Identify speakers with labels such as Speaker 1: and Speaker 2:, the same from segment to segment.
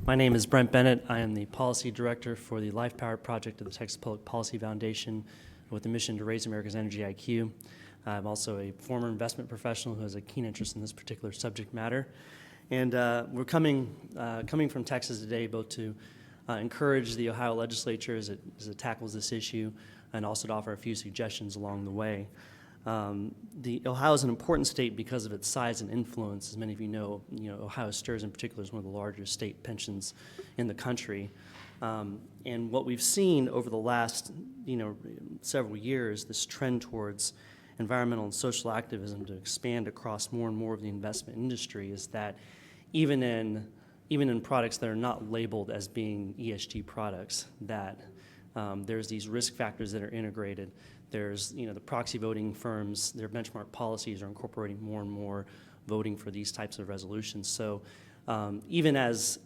Speaker 1: My name is Brent Bennett. I am the Policy Director for the Life Powered Project of the Texas Public Policy Foundation with the mission to raise America's energy IQ. I'm also a former investment professional who has a keen interest in this particular subject matter. And we're coming from Texas today both to encourage the Ohio legislature as it tackles this issue and also to offer a few suggestions along the way. Ohio is an important state because of its size and influence. As many of you know, Ohio STRS in particular is one of the largest state pensions in the country. And what we've seen over the last, several years, this trend towards environmental and social activism to expand across more and more of the investment industry is that even in products that are not labeled as being ESG products, that there's these risk factors that are integrated. There's, the proxy voting firms, their benchmark policies are incorporating more and more voting for these types of resolutions. So even as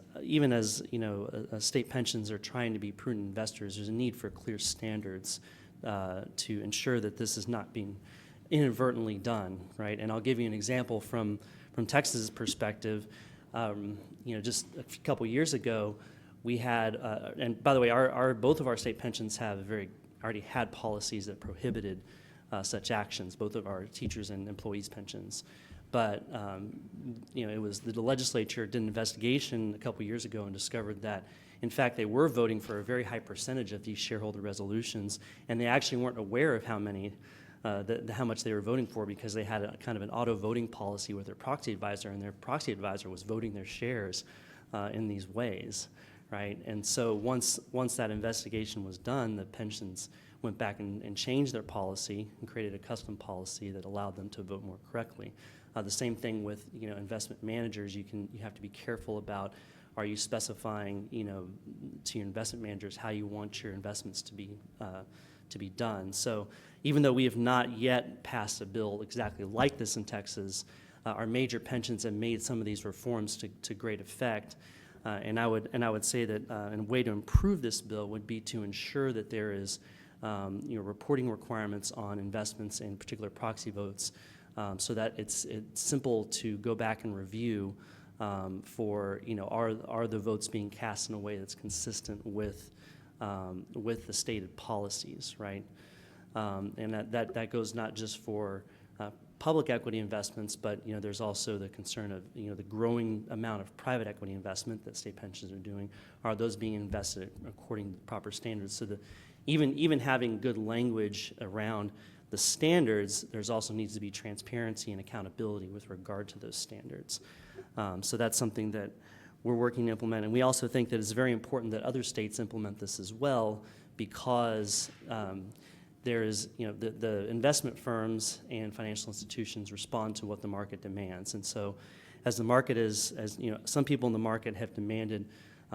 Speaker 1: state pensions are trying to be prudent investors, there's a need for clear standards to ensure that this is not being inadvertently done, right? And I'll give you an example from Texas's perspective. Just a couple years ago, we had, and by the way, both of our state pensions have already had policies that prohibited such actions, both of our teachers and employees' pensions. But it was the legislature did an investigation a couple years ago and discovered that, in fact, they were voting for a very high percentage of these shareholder resolutions, and they actually weren't aware of how much they were voting for because they had a kind of an auto voting policy with their proxy advisor, and their proxy advisor was voting their shares in these ways. Right, and so once that investigation was done, the pensions went back and changed their policy and created a custom policy that allowed them to vote more correctly. The same thing with investment managers. You have to be careful about, are you specifying to your investment managers how you want your investments to be done. So even though we have not yet passed a bill exactly like this in Texas, our major pensions have made some of these reforms to great effect. And I would say that a way to improve this bill would be to ensure that there is reporting requirements on investments in particular proxy votes, so that it's simple to go back and review for are the votes being cast in a way that's consistent with the stated policies, right? And that goes not just for public equity investments, but there's also the concern of the growing amount of private equity investment that state pensions are doing. Are those being invested according to proper standards? So even having good language around the standards, there's also needs to be transparency and accountability with regard to those standards. So that's something that we're working to implement, and we also think that it's very important that other states implement this as well, because there is, the investment firms and financial institutions respond to what the market demands. And so as the market some people in the market have demanded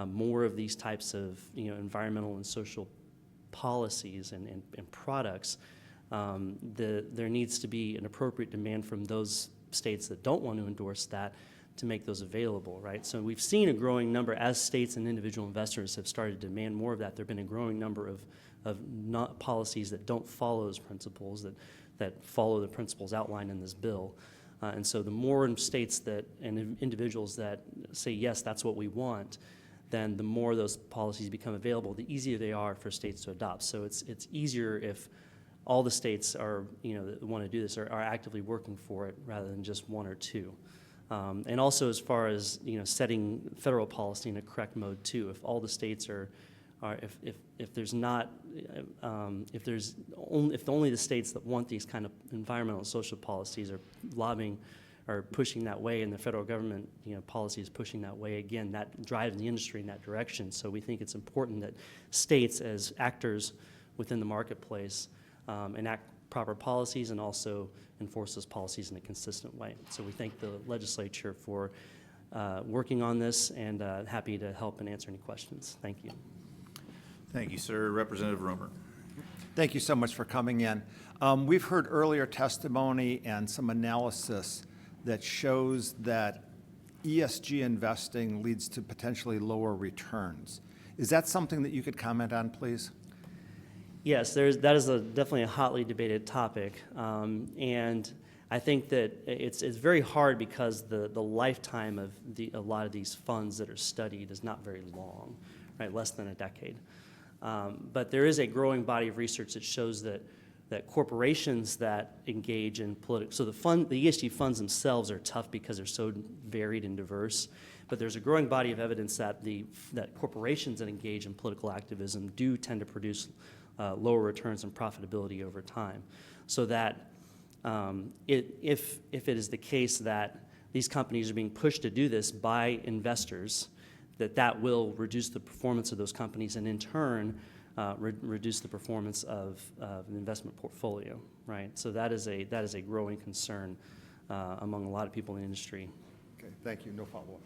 Speaker 1: more of these types of, environmental and social policies and products, there needs to be an appropriate demand from those states that don't want to endorse that to make those available, right? So we've seen a growing number, as states and individual investors have started to demand more of that, there have been a growing number of not policies that don't follow those principles, that follow the principles outlined in this bill. And so the more states and individuals that say, yes, that's what we want, then the more those policies become available, the easier they are for states to adopt. So it's easier if all the states that want to do this are actively working for it rather than just one or two. And also as far as setting federal policy in a correct mode too, if all the states if only the states that want these kind of environmental and social policies are lobbying or pushing that way, and the federal government policy is pushing that way, again, that drives the industry in that direction. So we think it's important that states as actors within the marketplace enact proper policies and also enforce those policies in a consistent way. So we thank the legislature for working on this, and happy to help and answer any questions. Thank you.
Speaker 2: Thank you, sir. Representative Romer.
Speaker 3: Thank you so much for coming in. We've heard earlier testimony and some analysis that shows that ESG investing leads to potentially lower returns. Is that something that you could comment on, please?
Speaker 1: Yes, that is definitely a hotly debated topic, and I think that it's very hard because the lifetime of a lot of these funds that are studied is not very long, right? Less than a decade. But there is a growing body of research that shows that corporations that engage in political, so the ESG funds themselves are tough because they're so varied and diverse. But there's a growing body of evidence that that corporations that engage in political activism do tend to produce lower returns and profitability over time. So that if it is the case that these companies are being pushed to do this by investors, that will reduce the performance of those companies and in turn reduce the performance of an investment portfolio, right? So that is a growing concern among a lot of people in the industry.
Speaker 3: Okay, thank you. No follow-up.